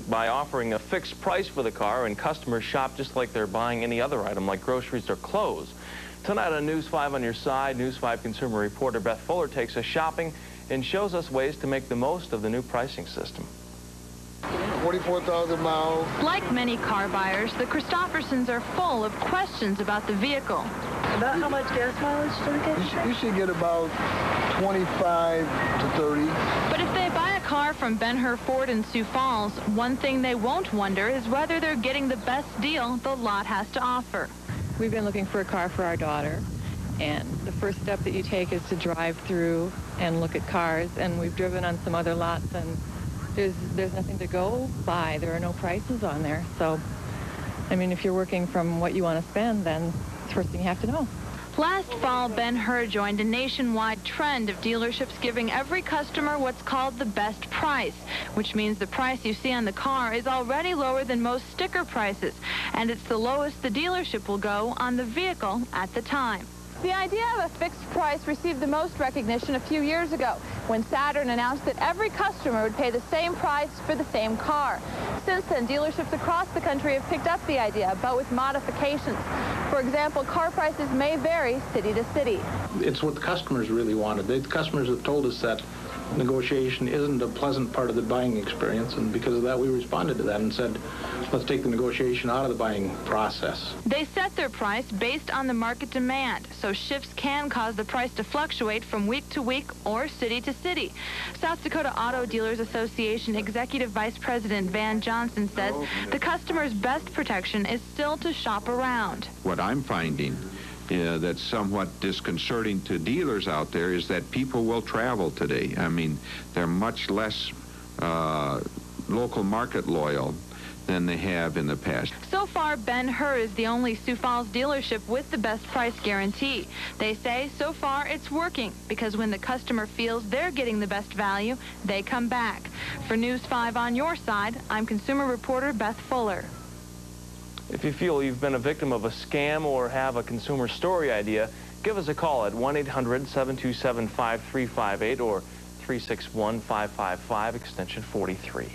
by offering a fixed price for the car, and customers shop just like they're buying any other item like groceries or clothes. Tonight on News 5 on your side, News 5 consumer reporter Beth Fuller takes us shopping and shows us ways to make the most of the new pricing system. 44,000 miles. Like many car buyers, the Christophersons are full of questions about the vehicle. About how much gas mileage do we get? You should get about 25 to 30. But if they buy a car from Ben-Hur Ford in Sioux Falls, one thing they won't wonder is whether they're getting the best deal the lot has to offer. We've been looking for a car for our daughter, and the first step that you take is to drive through and look at cars, and we've driven on some other lots, and there's nothing to go by. There are no prices on there. So, I mean, if you're working from what you want to spend, then it's the first thing you have to know. Last fall, Ben-Hur joined a nationwide trend of dealerships giving every customer what's called the best price, which means the price you see on the car is already lower than most sticker prices, and it's the lowest the dealership will go on the vehicle at the time. The idea of a fixed price received the most recognition a few years ago when Saturn announced that every customer would pay the same price for the same car. Since then, dealerships across the country have picked up the idea, but with modifications. For example, car prices may vary city to city. It's what the customers really wanted. The customers have told us that negotiation isn't a pleasant part of the buying experience, and because of that we responded to that and said, let's take the negotiation out of the buying process. They set their price based on the market demand, so shifts can cause the price to fluctuate from week to week or city to city. South Dakota Auto Dealers Association Executive Vice President Van Johnson says the customer's best protection is still to shop around. What I'm finding that's somewhat disconcerting to dealers out there is that people will travel today. I mean, they're much less local market loyal than they have in the past. So far, Ben-Hur is the only Sioux Falls dealership with the best price guarantee. They say so far it's working because when the customer feels they're getting the best value, they come back. For News 5 on your side, I'm consumer reporter Beth Fuller. If you feel you've been a victim of a scam or have a consumer story idea, give us a call at 1-800-727-5358 or 361-555 extension 43.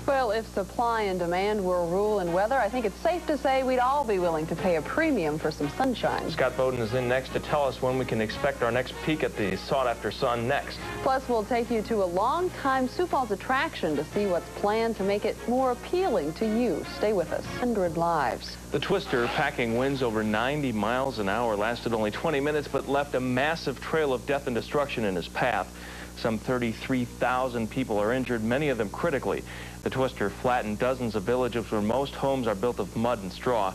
Well, if supply and demand were a rule in weather, I think it's safe to say we'd all be willing to pay a premium for some sunshine. Scott Bowden is in next to tell us when we can expect our next peek at the sought-after sun next. Plus, we'll take you to a long-time Sioux Falls attraction to see what's planned to make it more appealing to you. Stay with us. 100 lives. The twister, packing winds over 90 miles an hour, lasted only 20 minutes but left a massive trail of death and destruction in his path. Some 33,000 people are injured, many of them critically. The twister flattened dozens of villages where most homes are built of mud and straw.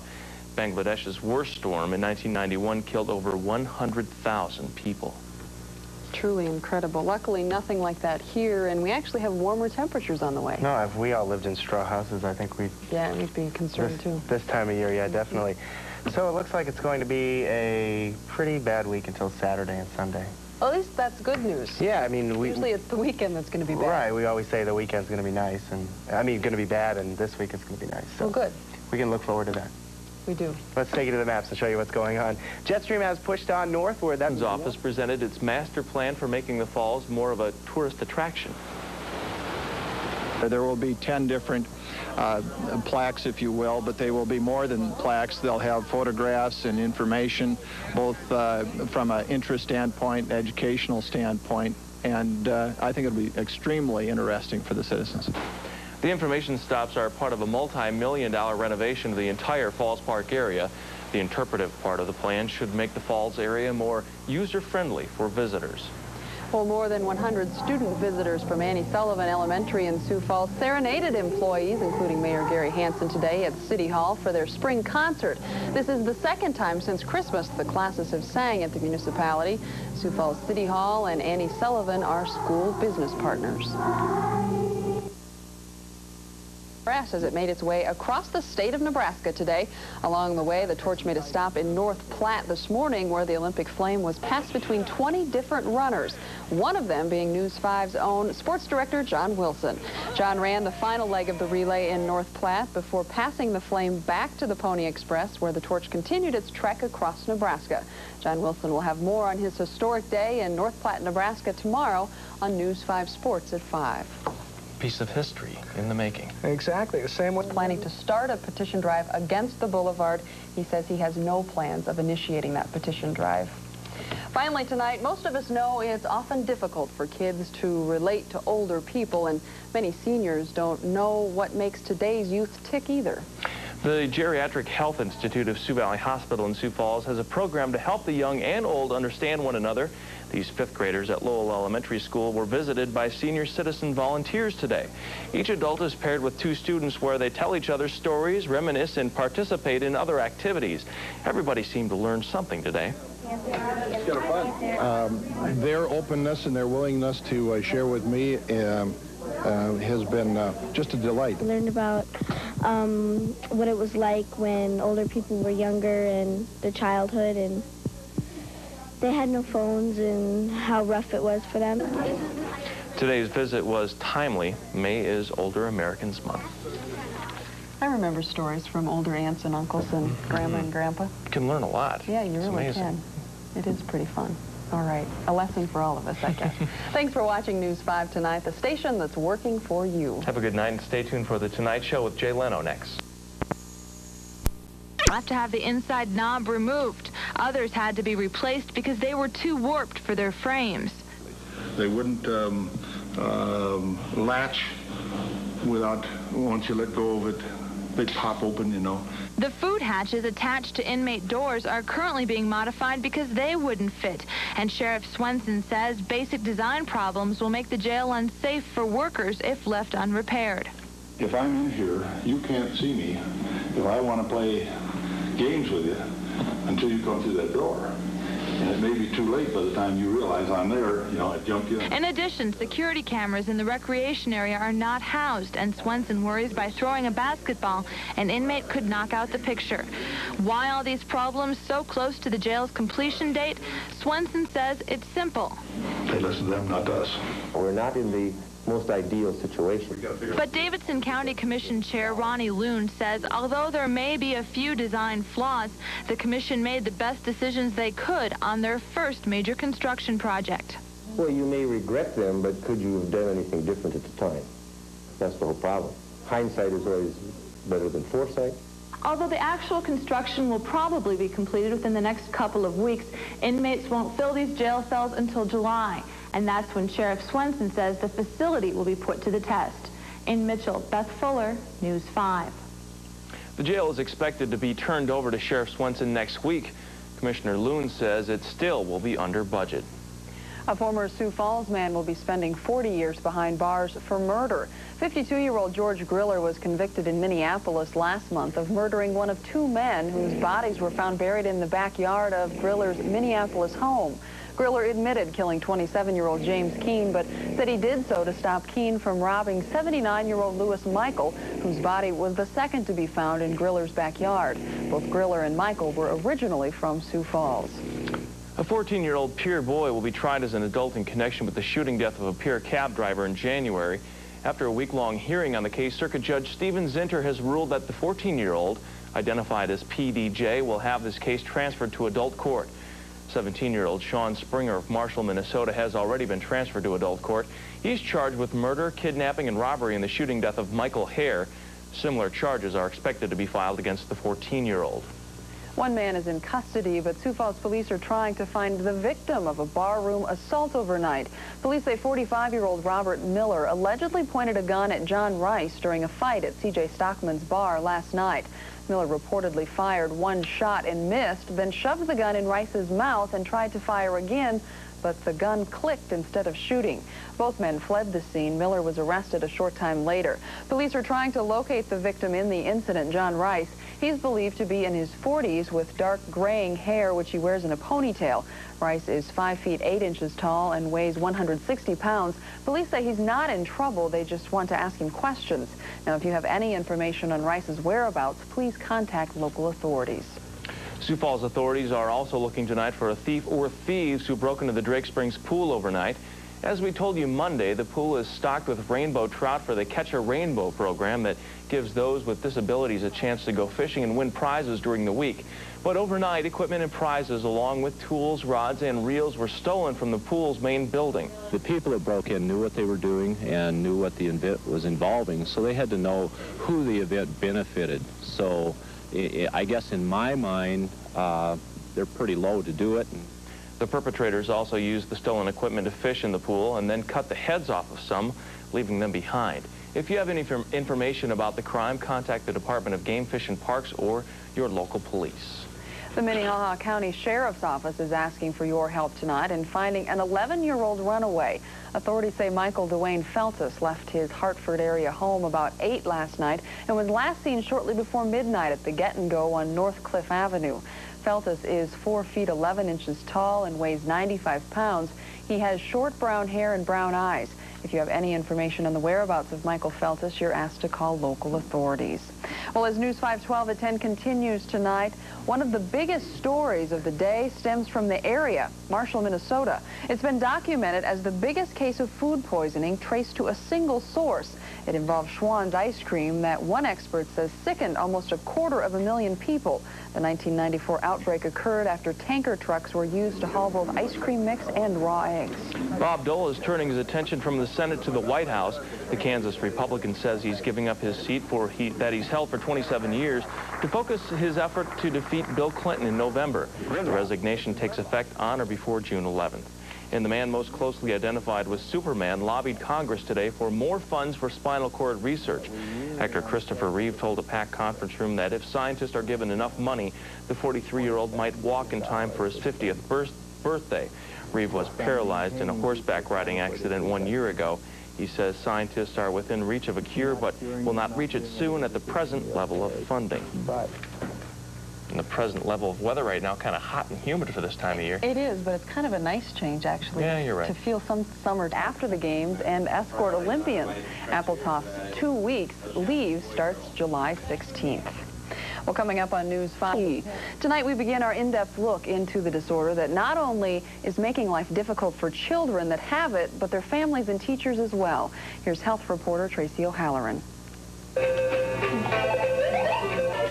Bangladesh's worst storm in 1991 killed over 100,000 people. Truly incredible. Luckily, nothing like that here, and we actually have warmer temperatures on the way. No, if we all lived in straw houses, I think we'd be concerned too. This time of year, yeah, definitely. So it looks like it's going to be a pretty bad week until Saturday and Sunday. Well, at least that's good news. Yeah, I mean, usually it's the weekend that's going to be bad. Right, we always say the weekend's going to be nice, and I mean, going to be bad, and this week it's going to be nice. So well, good. We can look forward to that. We do. Let's take you to the maps and show you what's going on. Jetstream has pushed on northward. The office presented its master plan for making the falls more of a tourist attraction. There will be 10 different plaques, if you will, but they will be more than plaques. They'll have photographs and information, both from an interest standpoint, educational standpoint, and I think it'll be extremely interesting for the citizens. The information stops are part of a multi-million-dollar renovation of the entire Falls Park area. The interpretive part of the plan should make the Falls area more user-friendly for visitors. Well, more than 100 student visitors from Annie Sullivan Elementary in Sioux Falls serenaded employees, including Mayor Gary Hansen, today at City Hall for their spring concert. This is the second time since Christmas the classes have sang at the municipality. Sioux Falls City Hall and Annie Sullivan are school business partners. As it made its way across the state of Nebraska today. Along the way, the torch made a stop in North Platte this morning where the Olympic flame was passed between 20 different runners, one of them being News 5's own sports director, John Wilson. John ran the final leg of the relay in North Platte before passing the flame back to the Pony Express where the torch continued its trek across Nebraska. John Wilson will have more on his historic day in North Platte, Nebraska tomorrow on News 5 Sports at 5. piece of history in the making. Exactly, the same way. Planning to start a petition drive against the boulevard. He says he has no plans of initiating that petition drive. Finally tonight, most of us know it's often difficult for kids to relate to older people, and many seniors don't know what makes today's youth tick either. The Geriatric Health Institute of Sioux Valley Hospital in Sioux Falls has a program to help the young and old understand one another. These fifth graders at Lowell Elementary School were visited by senior citizen volunteers today. Each adult is paired with two students where they tell each other stories, reminisce, and participate in other activities. Everybody seemed to learn something today. Their openness and their willingness to share with me has been just a delight. I learned about what it was like when older people were younger and their childhood, and they had no phones and how rough it was for them. Today's visit was timely. May is Older Americans Month. I remember stories from older aunts and uncles and grandma and grandpa. You can learn a lot. Yeah, you really can. It is pretty fun. All right, a lesson for all of us, I guess. Thanks for watching News 5 Tonight, the station that's working for you. Have a good night and stay tuned for The Tonight Show with Jay Leno next. Have to have the inside knob removed. Others had to be replaced because they were too warped for their frames. They wouldn't latch without, once you let go of it, they'd pop open, you know. The food hatches attached to inmate doors are currently being modified because they wouldn't fit. And Sheriff Swenson says basic design problems will make the jail unsafe for workers if left unrepaired. If I'm in here, you can't see me if I want to play games with you until you come through that door. And it may be too late by the time you realize I'm there, you know, I jump you in. In addition, security cameras in the recreation area are not housed, and Swenson worries by throwing a basketball, an inmate could knock out the picture. Why all these problems so close to the jail's completion date? Swenson says it's simple. They listen to them, not to us. We're not in the most ideal situation. But Davidson County Commission Chair Ronnie Loon says although there may be a few design flaws, the commission made the best decisions they could on their first major construction project. Well, you may regret them, but could you have done anything different at the time? That's the whole problem. Hindsight is always better than foresight. Although the actual construction will probably be completed within the next couple of weeks, inmates won't fill these jail cells until July. And that's when Sheriff Swenson says the facility will be put to the test. In Mitchell, Beth Fuller, News 5. The jail is expected to be turned over to Sheriff Swenson next week. Commissioner Loon says it still will be under budget. A former Sioux Falls man will be spending 40 years behind bars for murder. 52-year-old George Griller was convicted in Minneapolis last month of murdering one of two men whose bodies were found buried in the backyard of Griller's Minneapolis home. Griller admitted killing 27-year-old James Keene, but said he did so to stop Keene from robbing 79-year-old Lewis Michael, whose body was the second to be found in Griller's backyard. Both Griller and Michael were originally from Sioux Falls. A 14-year-old Pierre boy will be tried as an adult in connection with the shooting death of a Pierre cab driver in January. After a week-long hearing on the case, Circuit Judge Stephen Zinter has ruled that the 14-year-old, identified as PDJ, will have this case transferred to adult court. 17-year-old Sean Springer of Marshall, Minnesota, has already been transferred to adult court. He's charged with murder, kidnapping, and robbery in the shooting death of Michael Hare. Similar charges are expected to be filed against the 14-year-old. One man is in custody, but Sioux Falls police are trying to find the victim of a barroom assault overnight. Police say 45-year-old Robert Miller allegedly pointed a gun at John Rice during a fight at C.J. Stockman's bar last night. Miller reportedly fired one shot and missed, then shoved the gun in Rice's mouth and tried to fire again, but the gun clicked instead of shooting. Both men fled the scene. Miller was arrested a short time later. Police are trying to locate the victim in the incident, John Rice. He's believed to be in his 40s with dark graying hair, which he wears in a ponytail. Rice is 5 feet 8 inches tall and weighs 160 pounds. Police say he's not in trouble. They just want to ask him questions. Now, if you have any information on Rice's whereabouts, please contact local authorities. Sioux Falls authorities are also looking tonight for a thief or thieves who broke into the Drake Springs pool overnight. As we told you Monday, the pool is stocked with rainbow trout for the Catch a Rainbow program that gives those with disabilities a chance to go fishing and win prizes during the week. But overnight, equipment and prizes, along with tools, rods, and reels, were stolen from the pool's main building. The people that broke in knew what they were doing and knew what the event was involving, so they had to know who the event benefited. So I guess in my mind, they're pretty low to do it. The perpetrators also used the stolen equipment to fish in the pool and then cut the heads off of some, leaving them behind. If you have any information about the crime, contact the Department of Game, Fish, and Parks or your local police. The Minnehaha County Sheriff's Office is asking for your help tonight in finding an 11-year-old runaway. Authorities say Michael Dwayne Feltus left his Hartford area home about 8 last night and was last seen shortly before midnight at the Get and Go on North Cliff Avenue. Feltus is 4 feet 11 inches tall and weighs 95 pounds. He has short brown hair and brown eyes. If you have any information on the whereabouts of Michael Feltus, you're asked to call local authorities. Well, as News 512 at 10 continues tonight, one of the biggest stories of the day stems from the area, Marshall, Minnesota. It's been documented as the biggest case of food poisoning traced to a single source. It involves Schwann's ice cream that one expert says sickened almost 250,000 people. The 1994 outbreak occurred after tanker trucks were used to haul both ice cream mix and raw eggs. Bob Dole is turning his attention from the Senate to the White House. The Kansas Republican says he's giving up his seat that he's held for 27 years to focus his effort to defeat Bill Clinton in November. The resignation takes effect on or before June 11th. And the man most closely identified with Superman lobbied Congress today for more funds for spinal cord research. Actor Christopher Reeve told a packed conference room that if scientists are given enough money, the 43-year-old might walk in time for his 50th birthday. Reeve was paralyzed in a horseback riding accident 1 year ago. He says scientists are within reach of a cure, but will not reach it soon at the present level of funding. And the present level of weather right now, kind of hot and humid for this time of year. It is, but it's kind of a nice change, actually. Yeah, you're right. To feel some summer after the games and escort Olympians. Appletoft's 2 weeks leave starts July 16th. Well, coming up on News 5, tonight we begin our in-depth look into the disorder that not only is making life difficult for children that have it, but their families and teachers as well. Here's health reporter Tracy O'Halloran.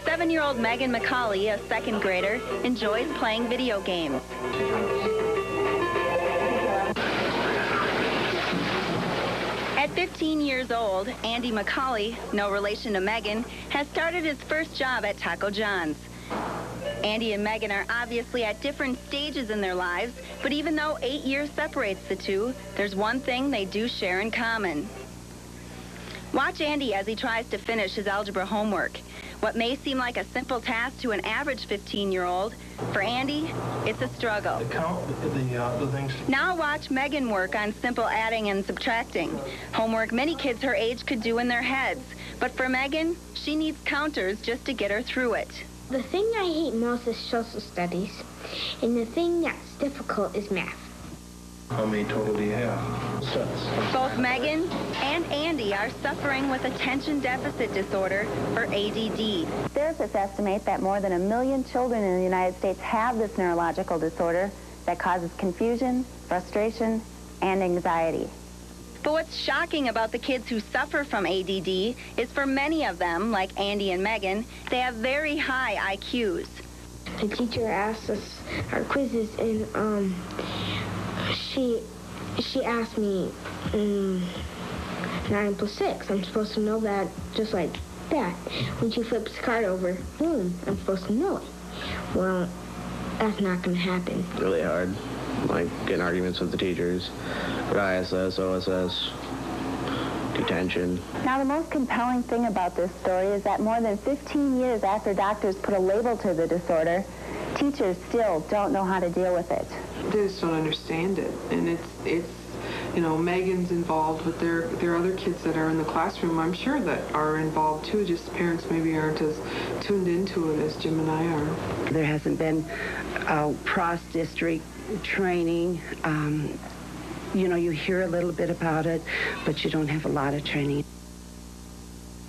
7-year-old Megan McCauley, a second grader, enjoys playing video games. At 15 years old, Andy McCauley, no relation to Megan, has started his first job at Taco John's. Andy and Megan are obviously at different stages in their lives, but even though 8 years separates the two, there's one thing they do share in common. Watch Andy as he tries to finish his algebra homework. What may seem like a simple task to an average 15-year-old, for Andy, it's a struggle. The things. Now watch Megan work on simple adding and subtracting. Homework many kids her age could do in their heads. But for Megan, she needs counters just to get her through it. The thing I hate most is social studies, and the thing that's difficult is math. How many total do you have? Sets. Both Megan and Andy are suffering with attention deficit disorder, or ADD. Therapists estimate that more than 1 million children in the United States have this neurological disorder that causes confusion, frustration, and anxiety. But what's shocking about the kids who suffer from ADD is for many of them, like Andy and Megan, they have very high IQs. The teacher asked us our quizzes, and she asked me 9 plus 6. I'm supposed to know that just like that. When she flips the card over, boom, I'm supposed to know it. Well, that's not going to happen. Really hard, like getting arguments with the teachers, ISS, OSS, detention. Now, the most compelling thing about this story is that more than 15 years after doctors put a label to the disorder, teachers still don't know how to deal with it. They just don't understand it, and it's you know, Megan's involved, but there are other kids that are in the classroom, I'm sure, that are involved too, just parents maybe aren't as tuned into it as Jim and I are. There hasn't been cross-district training. You know, you hear a little bit about it, but you don't have a lot of training.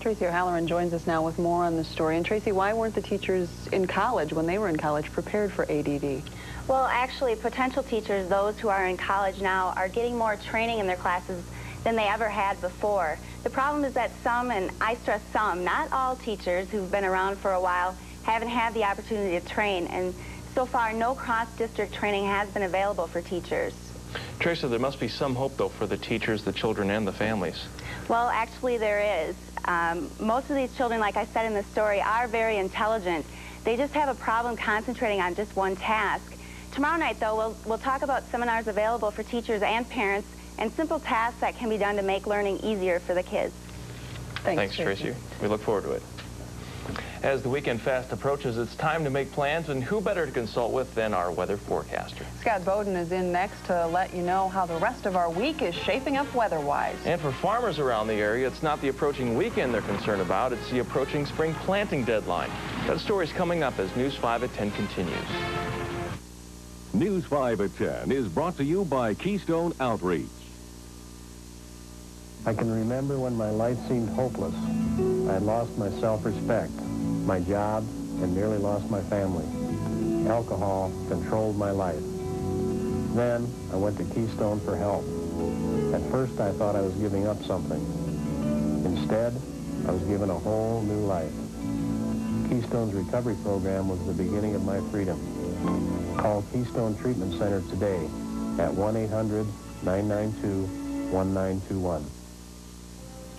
Tracy O'Halloran joins us now with more on this story. And Tracy, why weren't the teachers in college, when they were in college, prepared for ADD? Well, actually, potential teachers, those who are in college now, are getting more training in their classes than they ever had before. The problem is that some, and I stress some, not all teachers who've been around for a while, haven't had the opportunity to train, and so far no cross-district training has been available for teachers. Teresa, there must be some hope, though, for the teachers, the children, and the families. Well, actually there is. Most of these children, like I said in the story, are very intelligent. They just have a problem concentrating on just one task. Tomorrow night, though, we'll talk about seminars available for teachers and parents and simple tasks that can be done to make learning easier for the kids. Thanks, Tracy. We look forward to it. As the weekend fast approaches, it's time to make plans, and who better to consult with than our weather forecaster? Scott Bowden is in next to let you know how the rest of our week is shaping up weather-wise. And for farmers around the area, it's not the approaching weekend they're concerned about, it's the approaching spring planting deadline. That story's coming up as News 5 at 10 continues. News 5 at 10 is brought to you by Keystone Outreach. I can remember when my life seemed hopeless. I had lost my self-respect, my job, and nearly lost my family. Alcohol controlled my life. Then I went to Keystone for help. At first I thought I was giving up something. Instead, I was given a whole new life. Keystone's recovery program was the beginning of my freedom. Call Keystone Treatment Center today at 1-800-992-1921.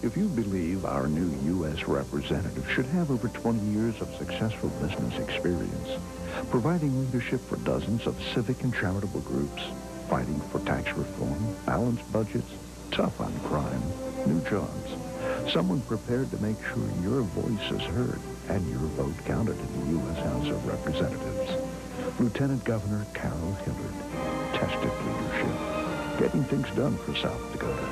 If you believe our new U.S. representative should have over 20 years of successful business experience, providing leadership for dozens of civic and charitable groups, fighting for tax reform, balanced budgets, tough on crime, new jobs, someone prepared to make sure your voice is heard and your vote counted in the U.S. House of Representatives, Lieutenant Governor Carol Hillard, tested leadership, getting things done for South Dakota.